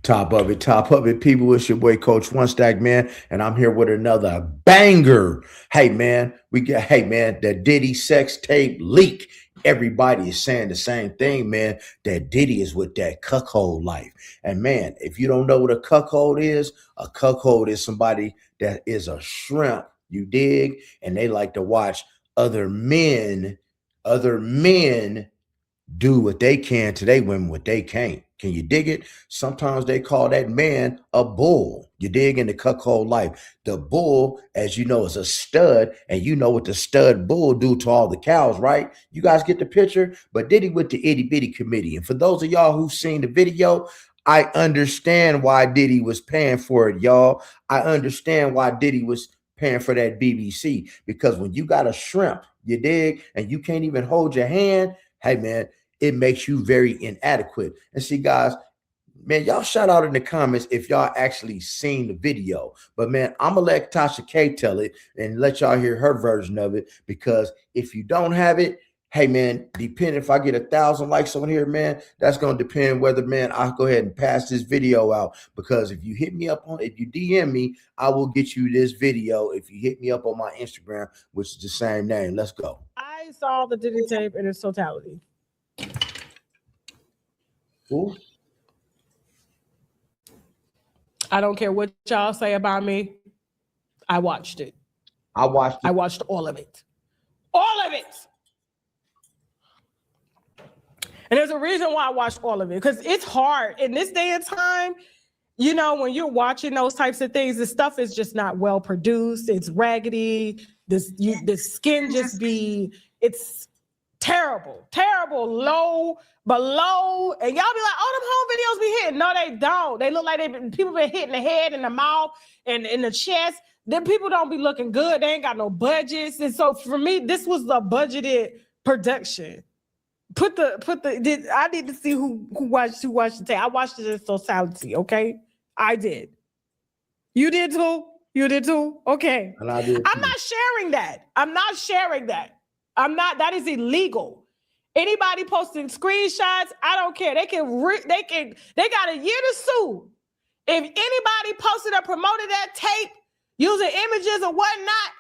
Top of it, people. It's your boy, Coach One Stack, man, and I'm here with another banger. Hey, man, hey, man, that Diddy sex tape leak. Everybody is saying the same thing, man. That Diddy is with that cuckold life. And man, if you don't know what a cuckold is somebody that is a shrimp, you dig? And they like to watch other men, other men do what they can to they women what they can't. Can you dig it? Sometimes they call that man a bull. You dig in the cuckold life. The bull, as you know, is a stud, and you know what the stud bull do to all the cows, right? You guys get the picture? But Diddy with the itty bitty committee. And for those of y'all who've seen the video, I understand why Diddy was paying for it, y'all. I understand why Diddy was paying for that BBC, because when you got a shrimp, you dig, and you can't even hold your hand, hey man, it makes you very inadequate. And see, guys, man, y'all shout out in the comments if y'all actually seen the video. But man, I'm gonna let Tasha K tell it and let y'all hear her version of it. Because if you don't have it, hey man, depending if I get 1,000 likes on here, man, that's gonna depend whether, man, I'll go ahead and pass this video out. Because if you hit me up on, if you DM me, I will get you this video. If you hit me up on my Instagram, which is the same name, let's go. I saw the Diddy tape in its totality. Ooh. I don't care what y'all say about me. I watched it. I watched all of it. All of it. And there's a reason why I watched all of it, because it's hard in this day and time. You know, when you're watching those types of things, the stuff is just not well produced. It's raggedy. The skin just it's terrible, low, below. And y'all be like, oh, them home videos be hitting. No, they don't. They look like people been hitting the head and the mouth and in the chest. Then people don't be looking good. They ain't got no budgets. And so for me, this was the budgeted production. I need to see who watched the tape. I watched it in totality, okay? I did. You did too? You did too? Okay. And I did too. I'm not sharing that. That is illegal. Anybody posting screenshots, I don't care. They got a year to sue. If anybody posted or promoted that tape using images or whatnot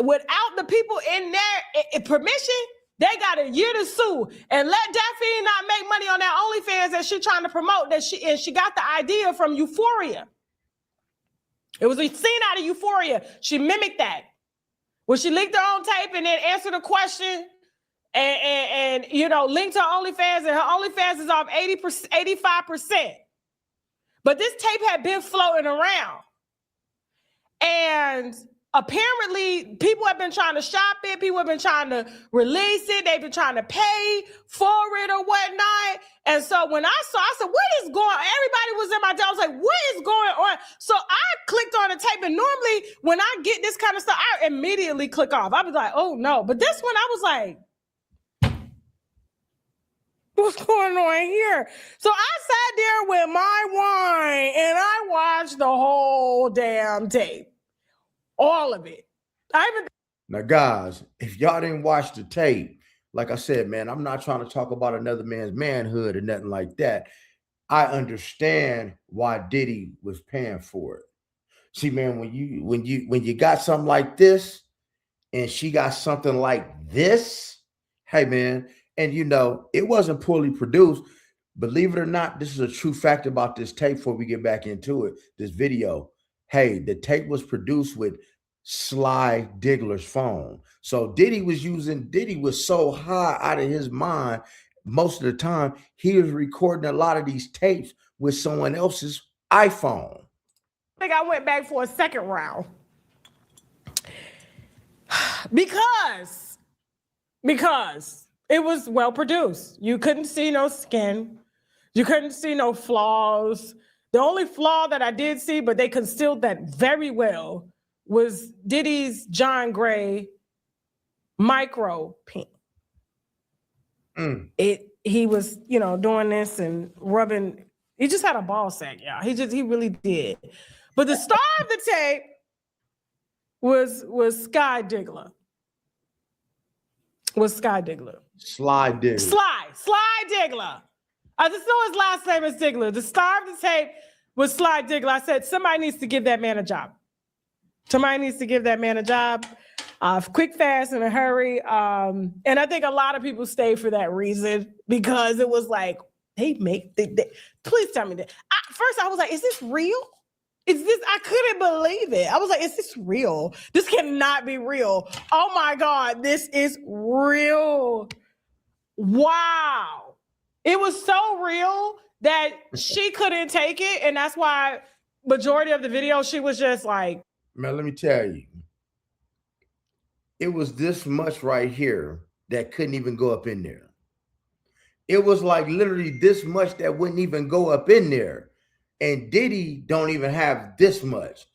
without the people in their permission, they got a year to sue. And let Daphne not make money on that OnlyFans that she's trying to promote, and she got the idea from Euphoria. It was a scene out of Euphoria. She mimicked that. When she linked her own tape and then answered a question and you know, linked her OnlyFans, and her OnlyFans is off 85%. But this tape had been floating around. And apparently, people have been trying to shop it. People have been trying to release it. They've been trying to pay for it or whatnot. And so when I said, what is going on? Everybody was in my day. I was like, what is going on? So I clicked on the tape. And normally, when I get this kind of stuff, I immediately click off. I was like, oh, no. But this one, I was like, what's going on here? So I sat there with my wine, and I watched the whole damn tape. All of it. Now, guys, if y'all didn't watch the tape, like I said, man, I'm not trying to talk about another man's manhood or nothing like that. I understand why Diddy was paying for it. See, man, when you got something like this, and she got something like this, hey, man, and you know it wasn't poorly produced. Believe it or not, this is a true fact about this tape. Before we get back into it, this video. Hey, the tape was produced with Sly Diggler's phone. So Diddy was so high out of his mind. Most of the time, he was recording a lot of these tapes with someone else's iPhone. I think I went back for a second round. Because it was well produced. You couldn't see no skin. You couldn't see no flaws. The only flaw that I did see, but they concealed that very well, was Diddy's John Gray micro peen. He was, you know, doing this and rubbing. He just had a ball sack, y'all. He really did. But the star of the tape was Sly Diggler. Sly Diggler. Sly Diggler. I just know his last name is Diggler. The star of the tape with Sly Diggler. I said, somebody needs to give that man a job. Somebody needs to give that man a job. Quick, fast, in a hurry. And I think a lot of people stay for that reason, because it was like, please tell me that. First, I was like, is this real? I couldn't believe it. I was like, is this real? This cannot be real. Oh my God, this is real. Wow. It was so real that she couldn't take it. And that's why majority of the video, she was just like, man, let me tell you, it was this much right here that couldn't even go up in there. It was like literally this much that wouldn't even go up in there. And Diddy don't even have this much.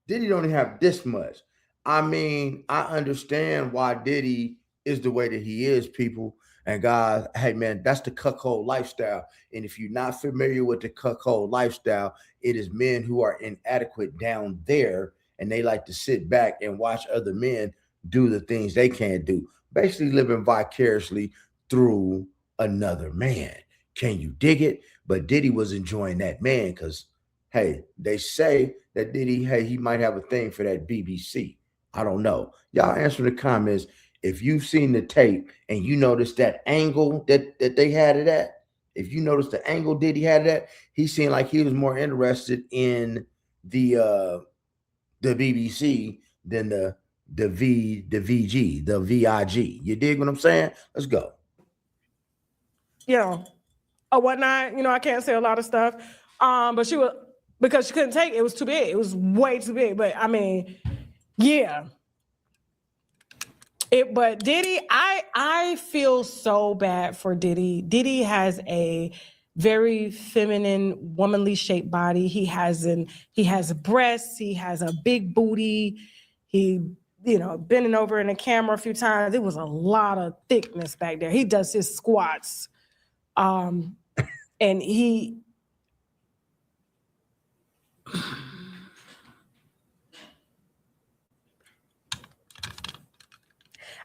Diddy don't even have this much. I mean, I understand why Diddy is the way that he is, people. And guys, hey man, that's the cuckold lifestyle. And if you're not familiar with the cuckold lifestyle, it is men who are inadequate down there, and they like to sit back and watch other men do the things they can't do. Basically living vicariously through another man. Can you dig it? But Diddy was enjoying that man because, hey, they say that Diddy, hey, he might have a thing for that BBC. I don't know. Y'all answer in the comments if you've seen the tape and you notice that angle that they had it at. If you notice the angle Diddy had it at, he seemed like he was more interested in the BBC than the VG, the VIG. You dig what I'm saying? Let's go. or whatnot. I can't say a lot of stuff. But she was, because she couldn't take it. It was too big. It was way too big. But I mean, yeah. But Diddy, I feel so bad for Diddy. Diddy has a very feminine, womanly shaped body. He has breasts. He has a big booty. He, bending over in the camera a few times. It was a lot of thickness back there. He does his squats. And he,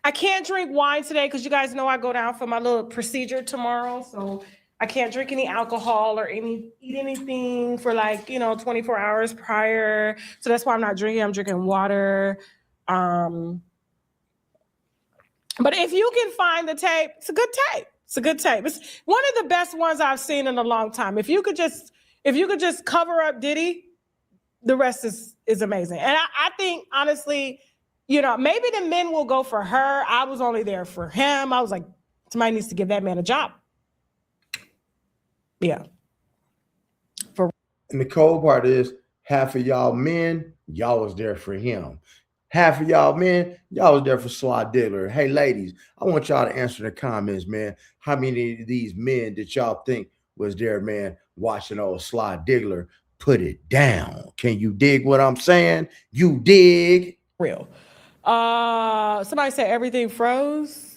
I can't drink wine today because you guys know I go down for my little procedure tomorrow. So I can't drink any alcohol or eat anything for 24 hours prior. So that's why I'm not drinking. I'm drinking water. But if you can find the tape, it's a good tape. It's a good tape. It's one of the best ones I've seen in a long time. If you could just cover up Diddy, the rest is amazing. And I think honestly, maybe the men will go for her. I was only there for him. I was like, somebody needs to give that man a job. Yeah. And the cold part is half of y'all men, y'all was there for him. Half of y'all men, y'all was there for Sly Diggler. Hey, ladies, I want y'all to answer in the comments, man. How many of these men did y'all think was there, man, watching old Sly Diggler put it down? Can you dig what I'm saying? You dig? Real. Somebody said everything froze.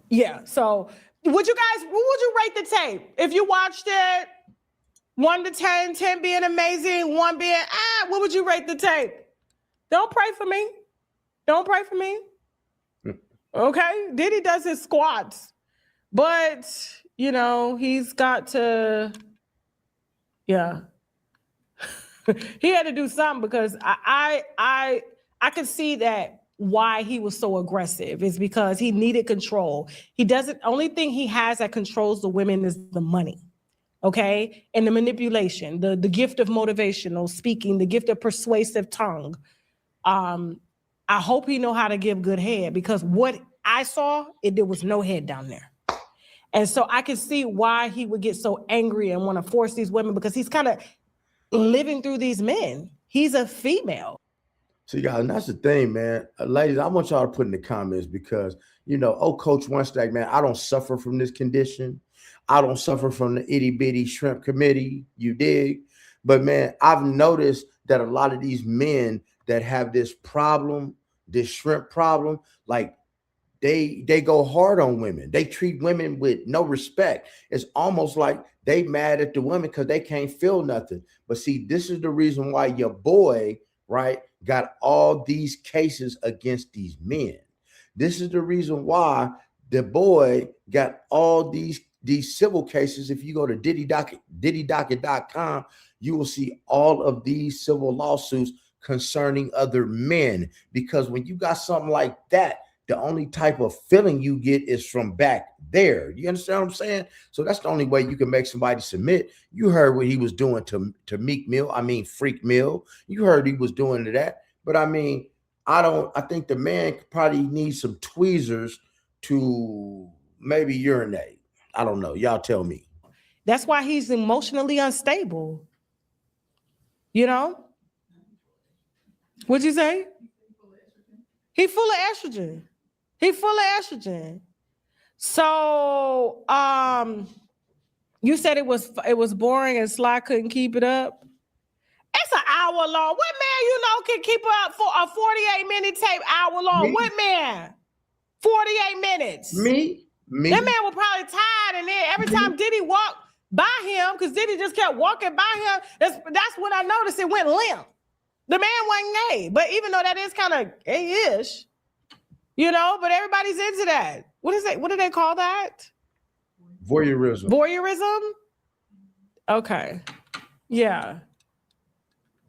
Yeah. So what would you rate the tape? If you watched it, 1 to 10, 10 being amazing, 1 being, what would you rate the tape? Don't pray for me. Don't pray for me. Okay. Diddy does his squats, but he's got to, yeah. He had to do something because I could see that why he was so aggressive is because he needed control. Only thing he has that controls the women is the money. Okay. And the manipulation, the gift of motivational speaking, the gift of persuasive tongue. I hope he know how to give good head, because what I saw, there was no head down there. And so I can see why he would get so angry and want to force these women, because he's kind of living through these men. He's a female. So guys, and that's the thing, man. Ladies, I want y'all to put in the comments because, Coach One Stack, man, I don't suffer from this condition. I don't suffer from the itty bitty shrimp committee. You dig? But man, I've noticed that a lot of these men that have this problem, this shrimp problem, like they go hard on women. They treat women with no respect. It's almost like they mad at the women because they can't feel nothing. But see, this is the reason why your boy, right, got all these cases against these men. This is the reason why the boy got all these these civil cases, if you go to diddydocket.com, you will see all of these civil lawsuits concerning other men. Because when you got something like that, the only type of feeling you get is from back there. You understand what I'm saying? So that's the only way you can make somebody submit. You heard what he was doing to Meek Mill. I mean, Freak Mill. You heard he was doing to that. But I mean, I think the man probably needs some tweezers to maybe urinate. I don't know. Y'all tell me. That's why he's emotionally unstable. You know? What'd you say? He full of estrogen. He full of estrogen. So you said it was boring and Sly couldn't keep it up. It's an hour long. What man you know can keep up for a 48-minute tape hour long? Me? What man? 48 minutes. Me? That man was probably tired, and then every time Diddy walked by him, because Diddy just kept walking by him, that's when I noticed it went limp. The man wasn't gay, but even though that is kind of gay-ish, you know, but everybody's into that. What is it? What do they call that? Voyeurism. Voyeurism? Okay. Yeah.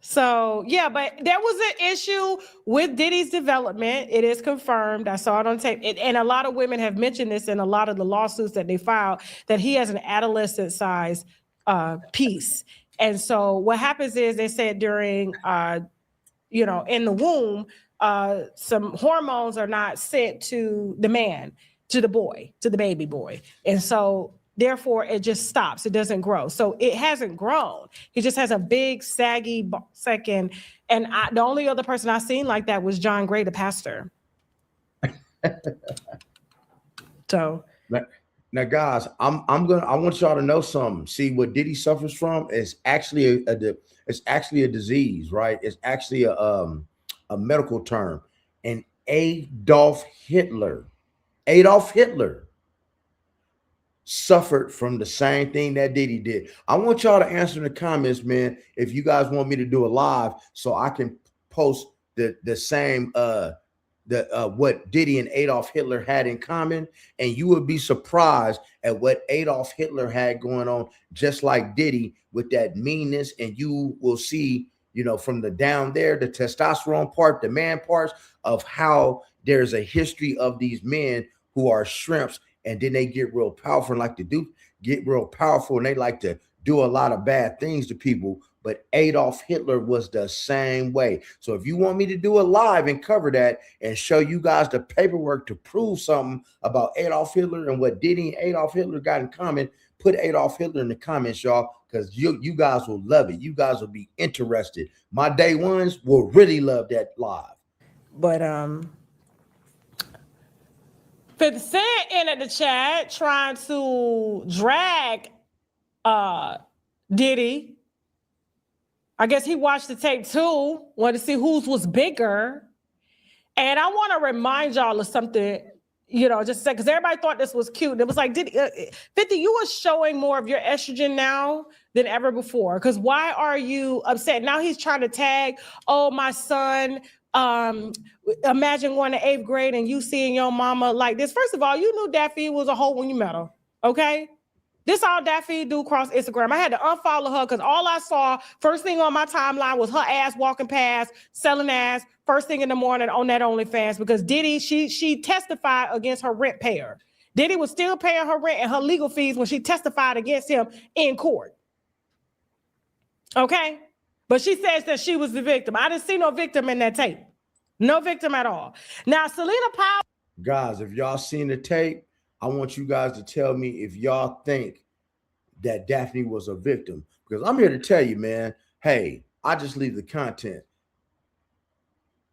So, yeah, but there was an issue with Diddy's development. It is confirmed. I saw it on tape. And a lot of women have mentioned this in a lot of the lawsuits that they filed, that he has an adolescent size piece. And so what happens is they said during, in the womb, some hormones are not sent to the man, to the boy, to the baby boy. And so therefore, it just stops. It doesn't grow. So it hasn't grown. He just has a big, saggy second. And the only other person I seen like that was John Gray, the pastor. So now, guys, I want y'all to know something. See, what Diddy suffers from is actually a disease, right? It's actually a medical term. And Adolf Hitler suffered from the same thing that Diddy did. I want y'all to answer in the comments, man, if you guys want me to do a live so I can post the same what Diddy and Adolf Hitler had in common, and you would be surprised at what Adolf Hitler had going on, just like Diddy, with that meanness. And you will see, from the down there, the testosterone part, the man parts of how there's a history of these men who are shrimps. And then they get real powerful and and they like to do a lot of bad things to people. But Adolf Hitler was the same way. So if you want me to do a live and cover that and show you guys the paperwork to prove something about Adolf Hitler and what Diddy and Adolf Hitler got in common, put Adolf Hitler in the comments, y'all, because you guys will love it. You guys will be interested. My day ones will really love that live. But 50 Cent in the chat trying to drag Diddy. I guess he watched the tape too, wanted to see whose was bigger. And I want to remind y'all of something, just because everybody thought this was cute. It was like, 50, you are showing more of your estrogen now than ever before. Because why are you upset? Now he's trying to tag, oh, my son, imagine going to 8th grade and you seeing your mama like this. First of all, you knew Daphne was a hoe when you met her, okay? This all Daphne do across Instagram. I had to unfollow her because all I saw, first thing on my timeline was her ass walking past, selling ass, first thing in the morning on that OnlyFans, because Diddy, she testified against her rent payer. Diddy was still paying her rent and her legal fees when she testified against him in court. Okay? But she says that she was the victim. I didn't see no victim in that tape. No victim at all. Now, Selena Powell. Guys, if y'all seen the tape, I want you guys to tell me if y'all think that Daphne was a victim. Because I'm here to tell you, man, hey, I just leave the content.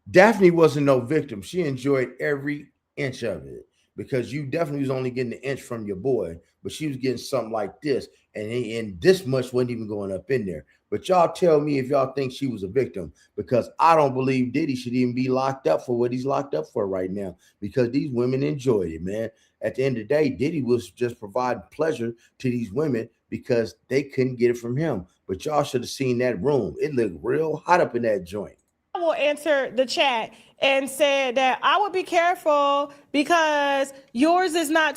Daphne wasn't no victim. She enjoyed every inch of it, because you definitely was only getting an inch from your boy, but she was getting something like this. And this much wasn't even going up in there. But y'all tell me if y'all think she was a victim, because I don't believe Diddy should even be locked up for what he's locked up for right now, because these women enjoyed it, man. At the end of the day, Diddy was just providing pleasure to these women because they couldn't get it from him. But y'all should have seen that room. It looked real hot up in that joint. Powell answered the chat and said that I would be careful because yours is not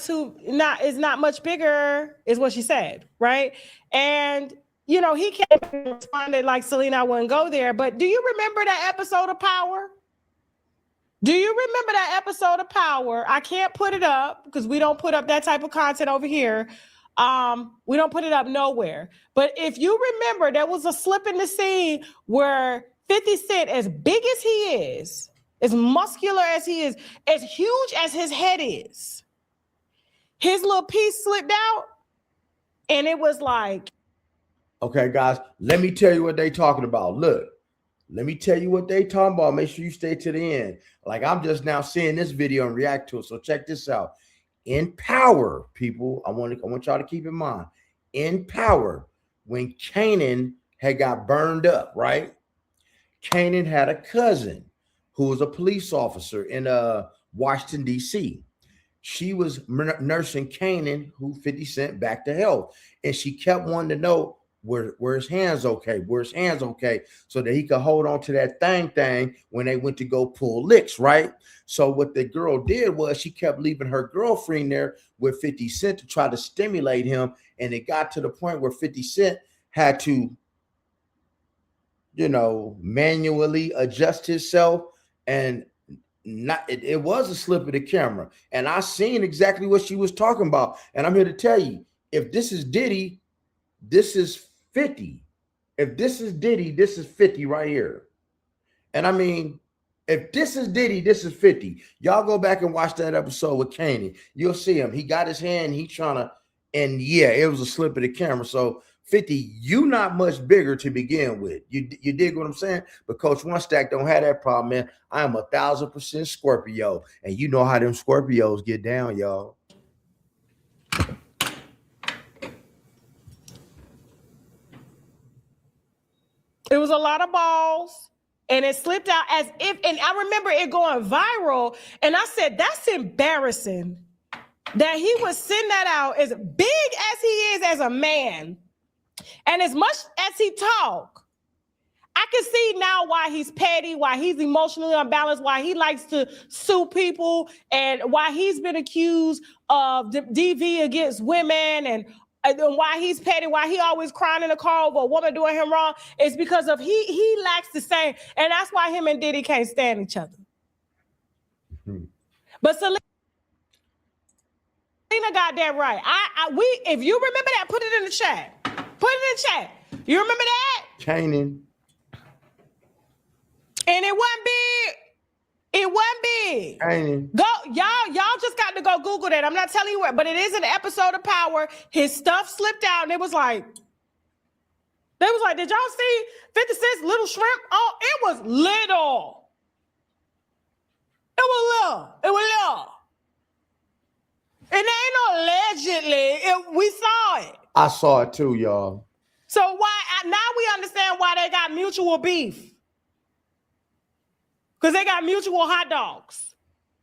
much bigger, is what she said, right? And you know, he came and responded like, Selena, I wouldn't go there. But do you remember that episode of Power? Do you remember that episode of Power? I can't put it up because we don't put up that type of content over here. We don't put it up nowhere. But if you remember, there was a slip in the scene where 50 Cent, as big as he is, as muscular as he is, as huge as his head is, his little piece slipped out, and it was like, okay, guys, let me tell you what they talking about. Look, let me tell you what they talking about. Make sure you stay to the end. Like, I'm just now seeing this video and react to it. So check this out. In Power, people, I want y'all to keep in mind. In Power, when Kanan had got burned up, right? Kanan had a cousin who was a police officer in Washington, D.C. She was nursing Kanan, who 50 Cent back to health. And she kept wanting to know, where his hands okay? Where's hands okay? So that he could hold on to that thing when they went to go pull licks, right? So what the girl did was she kept leaving her girlfriend there with 50 Cent to try to stimulate him. And it got to the point where 50 Cent had to, you know, manually adjust himself. And it was a slip of the camera. And I seen exactly what she was talking about. And I'm here to tell you, if this is Diddy, this is 50. If this is Diddy, this is 50 right here. And I mean, if this is Diddy, this is 50. Y'all go back and watch that episode with Kanan. You'll see him. He got his hand. He trying to, and yeah, it was a slip of the camera. So 50, you not much bigger to begin with. You dig what I'm saying? But Coach One Stack don't have that problem, man. I am 1,000% Scorpio. And you know how them Scorpios get down, y'all. It was a lot of balls, and it slipped out as if, and I remember it going viral, and I said, that's embarrassing that he would send that out as big as he is as a man, and as much as he talk. I can see now why he's petty, why he's emotionally unbalanced, why he likes to sue people, and why he's been accused of DV against women, and why he's petty, why he always crying in the car over a woman doing him wrong. Is because of he lacks the same, and that's why him and Diddy can't stand each other. Mm-hmm. But Selena got that right. If you remember that, put it in the chat. Put it in the chat. You remember that? Kanan. And it wasn't big. It wasn't big. Kanan. Go, y'all just got to go Google that. I'm not telling you what, but it is an episode of Power. His stuff slipped out, and it was like, did y'all see 50 Cent's little shrimp? Oh, it was little. It was little. And there ain't no allegedly. We saw it. I saw it too, y'all. So now we understand why they got mutual beef. Because they got mutual hot dogs.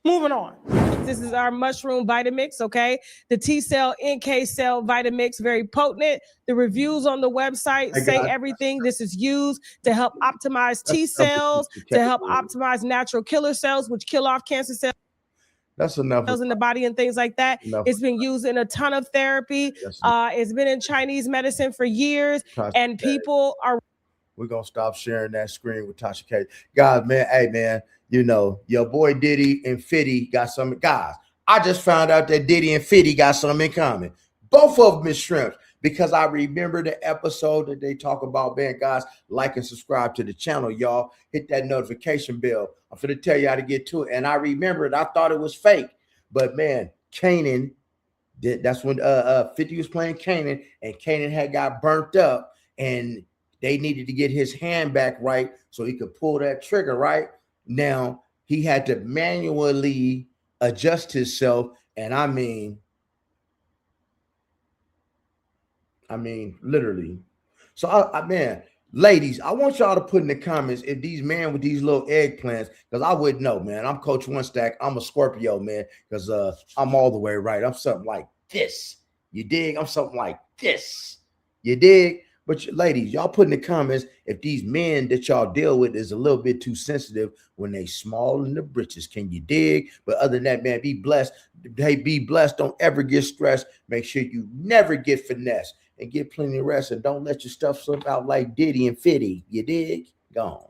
Moving on. This is our mushroom Vitamix, okay? The T-cell, NK cell Vitamix, very potent. The reviews on the website say everything. This is used to help optimize T-cells, to help optimize natural killer cells, which kill off cancer cells. That's enough. In the body and things like that. It's been used in a ton of therapy. It's been in Chinese medicine for years, and people are. We're going to stop sharing that screen with Tasha K. Guys, man, hey, man, you know, your boy Diddy and Fitty got something. Guys, I just found out that Diddy and Fitty got something in common. Both of them is shrimps, because I remember the episode that they talk about, man, guys, like and subscribe to the channel, y'all. Hit that notification bell. I'm going to tell you how to get to it. And I remember it. I thought it was fake. But, man, Kanan, that's when 50 was playing Kanan, and Kanan had got burnt up, and they needed to get his hand back right so he could pull that trigger, right? Now, he had to manually adjust himself. And I mean, literally. So, man, ladies, I want y'all to put in the comments if these men with these little eggplants, because I wouldn't know, man. I'm Coach One Stack. I'm a Scorpio, man, because I'm all the way right. I'm something like this. You dig? I'm something like this. You dig? But ladies, y'all put in the comments if these men that y'all deal with is a little bit too sensitive when they small in the britches. Can you dig? But other than that, man, be blessed. Hey, be blessed. Don't ever get stressed. Make sure you never get finessed and get plenty of rest. And don't let your stuff slip out like Diddy and Fitty. You dig? Gone.